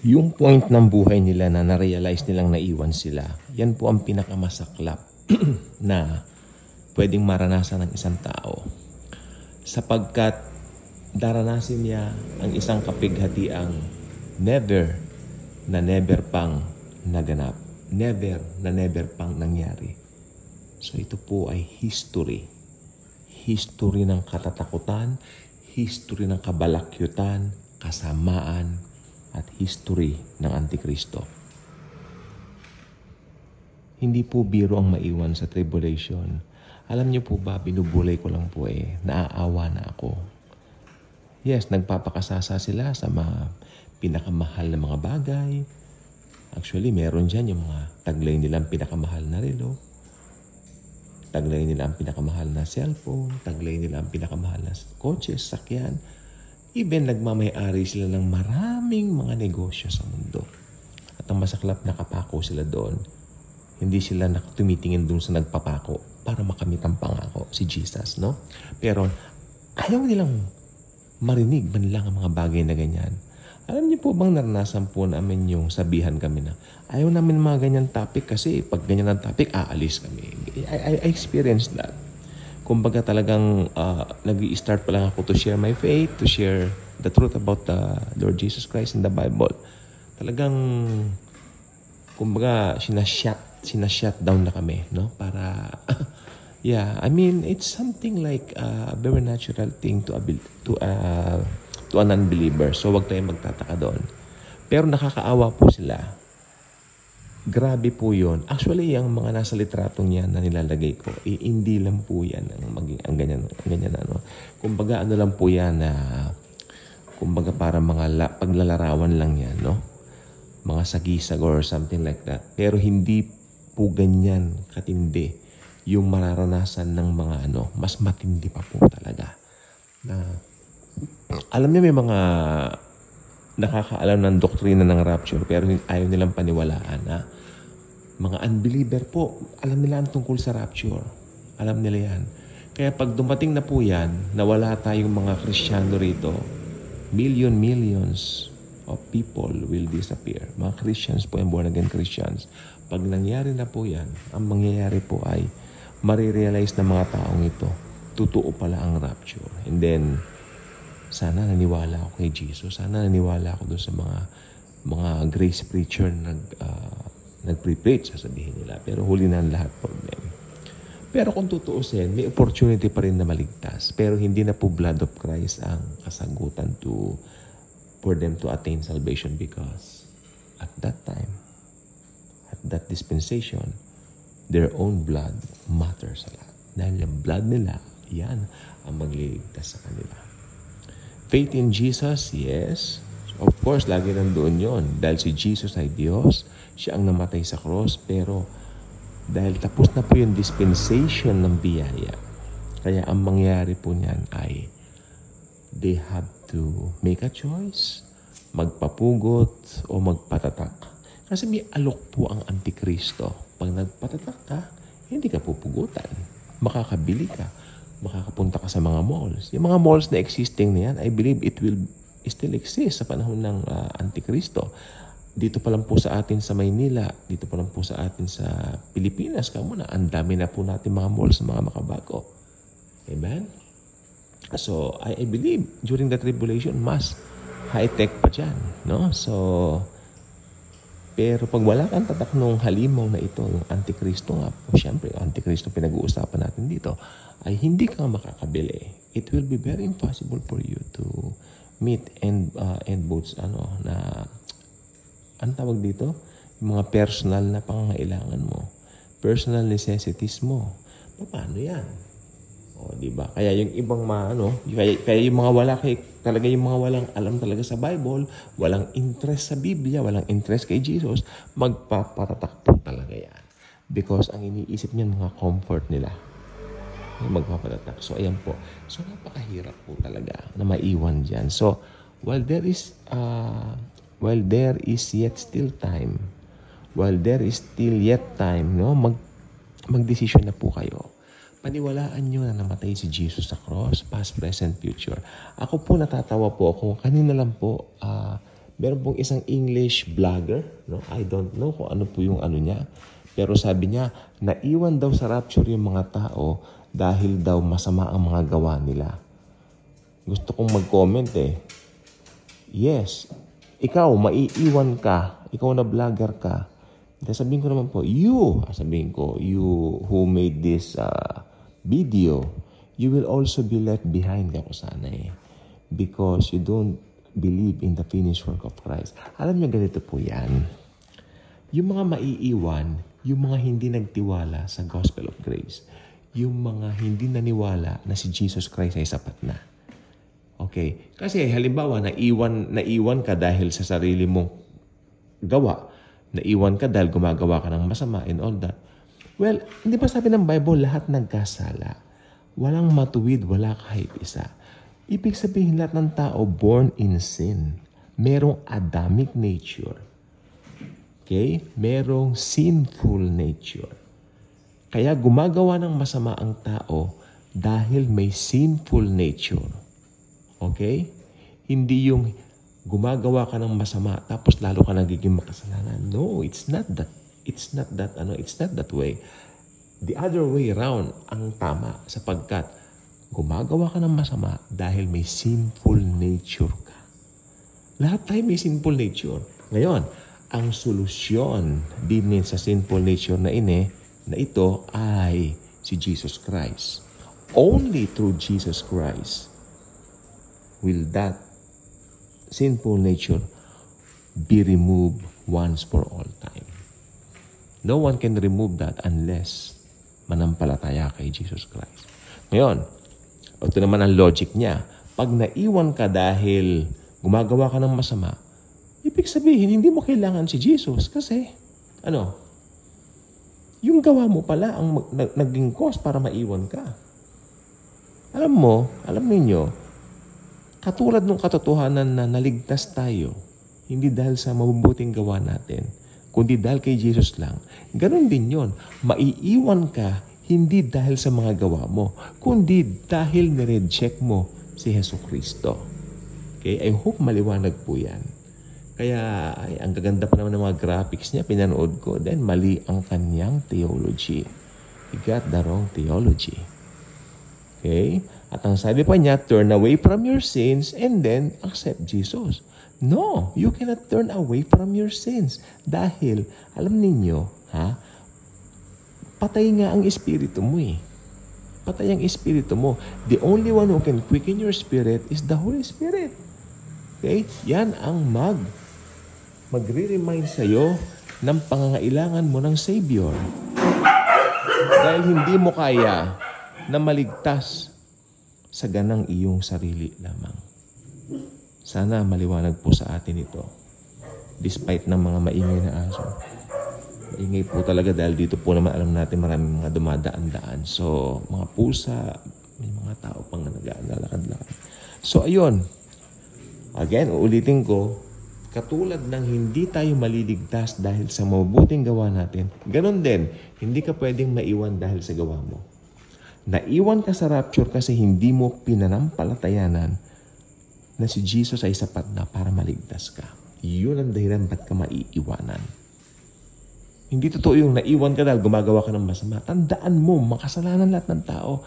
Yung point ng buhay nila na na-realize nilang naiwan sila, yan po ang pinakamasaklap na pwedeng maranasan ng isang tao. Sapagkat daranasin niya ang isang kapighatiang never pang naganap. Never pang nangyari. So ito po ay history. History ng katatakutan, history ng kabalakyutan, kasamaan, at history ng Antikristo. Hindi po biro ang maiwan sa tribulation. Alam niyo po ba, binubulay ko lang po naaawa na ako. Yes, nagpapakasasa sila sa mga pinakamahal na mga bagay. Actually, meron dyan yung mga taglay nilang pinakamahal na relo. Taglay nila ang pinakamahal na cellphone. Taglay nila ang pinakamahal na kotse, sakyan. Even nagmamay-ari sila ng maraming mga negosyo sa mundo. At ang masaklap na kapako sila doon, hindi sila tumitingin doon sa nagpapako para makamit ang pangako, si Jesus, no? Pero ayaw nilang marinig man lang ang mga bagay na ganyan. Alam niyo po bang naranasan po namin yung sabihan kami na ayaw namin mga ganyan topic kasi pag ganyan ang topic, aalis kami. I experienced that. Kumbaga talagang nag-i-start pa lang ako to share my faith, to share the truth about the Lord Jesus Christ in the Bible. Talagang, kumbaga, sinashut down na kami, no? Para, yeah, I mean, it's something like a very natural thing to an unbeliever. So, wag tayong magtataka doon. Pero nakakaawa po sila. Grabe po yun. Actually, yung mga nasa litratong yan na nilalagay ko, hindi lang po yan ang ganyan ano. Kumbaga, ano lang po yan na, kumbaga para mga paglalarawan lang yan, no? Mga sagisag or something like that. Pero hindi po ganyan katindi yung mararanasan ng mga mas matindi pa po talaga. Na, alam niyo may mga nakakaalam ng doktrina ng rapture pero ayaw nilang paniwalaan na mga unbeliever po, alam nila ang tungkol sa rapture. Alam nila yan. Kaya pag dumating na po yan, nawala tayong mga Kristiyano rito, millions of people will disappear. Mga Christians po, yung born again Christians. Pag nangyari na po yan, ang mangyayari po ay marirealize ng mga taong ito, totoo pala ang rapture. And then, sana naniwala ako kay Jesus. Sana naniwala ako doon sa mga grace preacher na nag-pre-preach, sasabihin nila. Pero huli na ang lahat problem. Pero kung tutuusin, may opportunity pa rin na maligtas. Pero hindi na po blood of Christ ang kasagutan for them to attain salvation because at that time, at that dispensation, their own blood matters a lot. Dahil yung blood nila, yan ang magliligtas sa kanila. Faith in Jesus, yes. Of course, lagi nandoon yon. Dahil si Jesus ay Diyos, siya ang namatay sa cross, pero dahil tapos na po yung dispensation ng biyaya, kaya ang mangyayari po niyan ay they have to make a choice, magpapugot o magpatatak. Kasi may alok po ang Antikristo. Pag nagpatatak ka, hindi ka pupugutan. Makakabili ka. Makakapunta ka sa mga malls. Yung mga malls na existing na yan, I believe it will still exist sa panahon ng Antikristo. Dito pa lang po sa atin sa Maynila, dito pa lang po sa atin sa Pilipinas, kamo na, ang dami na po natin mga malls, mga makabago. Amen? So, I believe during the tribulation, mas high-tech pa dyan. No? So, pero pag wala kang tatak nung halimaw na ito, yung Antikristo nga po, syempre, Antikristo pinag-uusapan natin dito, ay hindi ka makakabili. It will be very impossible for you to meet and both na ang tawag dito, yung mga personal na pangangailangan mo, personal necessities mo. Paano yan? O, di ba? Kaya yung ibang kaya yung mga talaga yung mga walang alam talaga sa Bible, walang interest sa Biblia, walang interest kay Jesus, magpapatatak po talaga yan. Because ang iniisip niyan mga comfort nila. Magpapatatak. So, ayan po. So, napakahirap po talaga na maiwan dyan. So, while there is yet still time, no, magdesisyon na po kayo. Paniwalaan nyo na namatay si Jesus sa cross, past, present, future. Ako po natatawa po ako. Kanina lang po, Meron pong isang English vlogger, no? I don't know kung ano po yung ano niya. Pero sabi niya, naiwan daw sa rapture yung mga tao dahil daw masama ang mga gawa nila. Gusto kong mag-comment eh. Yes, ikaw, maiiwan ka. Ikaw na vlogger ka. Sabihin ko naman po, you who made this video, you will also be left behind ka ko sana eh. Because you don't believe in the finished work of Christ. Alam niyo, ganito po yan. Yung mga maiiwan, yung mga hindi nagtiwala sa gospel of grace, yung mga hindi naniwala na si Jesus Christ ay sapat na. Okay? Kasi halimbawa, naiwan ka dahil sa sarili mong gawa. Naiwan ka dahil gumagawa ka ng masama and all that. Well, hindi ba sabi ng Bible, lahat nagkasala? Walang matuwid, wala kahit isa. Ibig sabihin lahat ng tao born in sin. Merong Adamic nature. Okay? Merong sinful nature. Kaya gumagawa ng masama ang tao dahil may sinful nature. Okay? Hindi yung gumagawa ka ng masama tapos lalo ka nagiging makasalanan. No, it's not that. It's not that way. The other way around ang tama sapagkat gumagawa ka ng masama dahil may sinful nature ka. Lahat tayo may sinful nature. Ngayon, ang solusyon din sa sinful nature na ito ay si Jesus Christ. Only through Jesus Christ will that sinful nature be removed once for all time. No one can remove that unless manampalataya kay Jesus Christ. Ngayon, ito naman ang logic niya. Pag naiwan ka dahil gumagawa ka ng masama, ibig sabihin, hindi mo kailangan si Jesus kasi, yung gawa mo pala ang naging cause para maiwan ka. Alam ninyo, katulad ng katotohanan na naligtas tayo, hindi dahil sa mabubuting gawa natin, kundi dahil kay Jesus lang. Ganon din yon. Maiiwan ka hindi dahil sa mga gawa mo, kundi dahil nireject mo si Hesus Kristo. Okay? I hope maliwanag po yan. Kaya, ang gaganda pa naman ng mga graphics niya, pinanood ko, then mali ang kanyang theology. He got the wrong theology. Okay? At ang sabi pa niya, turn away from your sins and then accept Jesus. No, you cannot turn away from your sins. Dahil, alam ninyo, patay nga ang espiritu mo eh. Patay ang espiritu mo. The only one who can quicken your spirit is the Holy Spirit. Okay? Yan ang magre-remind sa'yo ng pangangailangan mo ng Savior. Dahil hindi mo kaya na maligtas sa ganang iyong sarili lamang. Sana maliwanag po sa atin ito. Despite ng mga maingay na aso. Maingay po talaga dahil dito po naman alam natin maraming mga dumadaan-daan. So, mga pusa, may mga tao pang naglalakad-lakad. So, ayun. Again, uulitin ko, katulad ng hindi tayo maliligtas dahil sa mabubuting gawa natin, ganun din, hindi ka pwedeng maiwan dahil sa gawa mo. Naiwan ka sa rapture kasi hindi mo pinanampalatayanan na si Jesus ay sapat na para maligtas ka. Yun ang dahilan ba't ka maiiwanan. Hindi totoo yung naiwan ka dahil gumagawa ka ng masama. Tandaan mo, makasalanan lahat ng tao.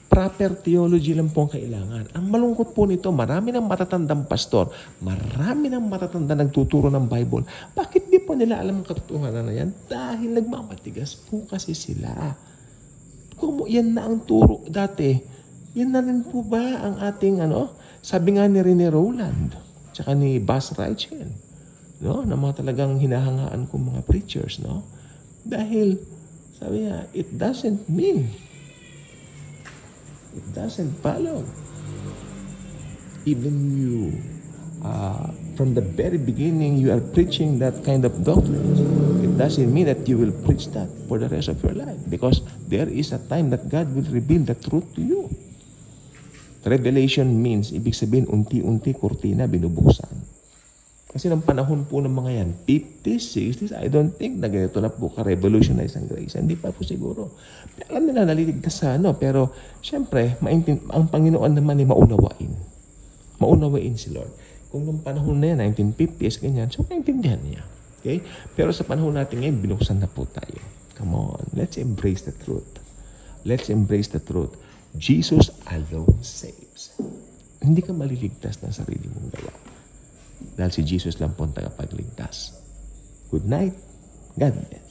Proper theology lang po ang kailangan. Ang malungkot po nito, marami ng matatandang pastor, marami ng matatandang nagtuturo ng Bible. Bakit di po nila alam ang katotohanan na yan? Dahil nagmamatigas po kasi sila. Kung yan na ang turo dati, yan na rin po ba ang ating, sabi nga ni Rene Rowland, tsaka ni Buzz Reichen, na mga talagang hinahangaan kong mga preachers, Dahil, sabi niya, it doesn't follow. Even you, from the very beginning, you are preaching that kind of doctrine. It doesn't mean that you will preach that for the rest of your life. Because there is a time that God will reveal the truth to you. Revelation means, ibig sabihin, unti-unti kurtina binubuksan. Kasi ng panahon po ng mga yan, 50s, 60s, I don't think na ganito na po ka-revolutionize ang grace. Hindi pa po siguro. Pero alam nila, naliligtas sa pero syempre, ang Panginoon naman ay maunawain. Maunawain si Lord. Kung nung panahon na yan, 1950s, ganyan, so naintindihan niya. Okay? Pero sa panahon natin ngayon, binuksan na po tayo. Come on, let's embrace the truth. Let's embrace the truth. Jesus alone saves. Hindi ka maliligtas ng sarili mong gawa. Dahil si Jesus lang po ang tagapagligtas. Good night. God bless.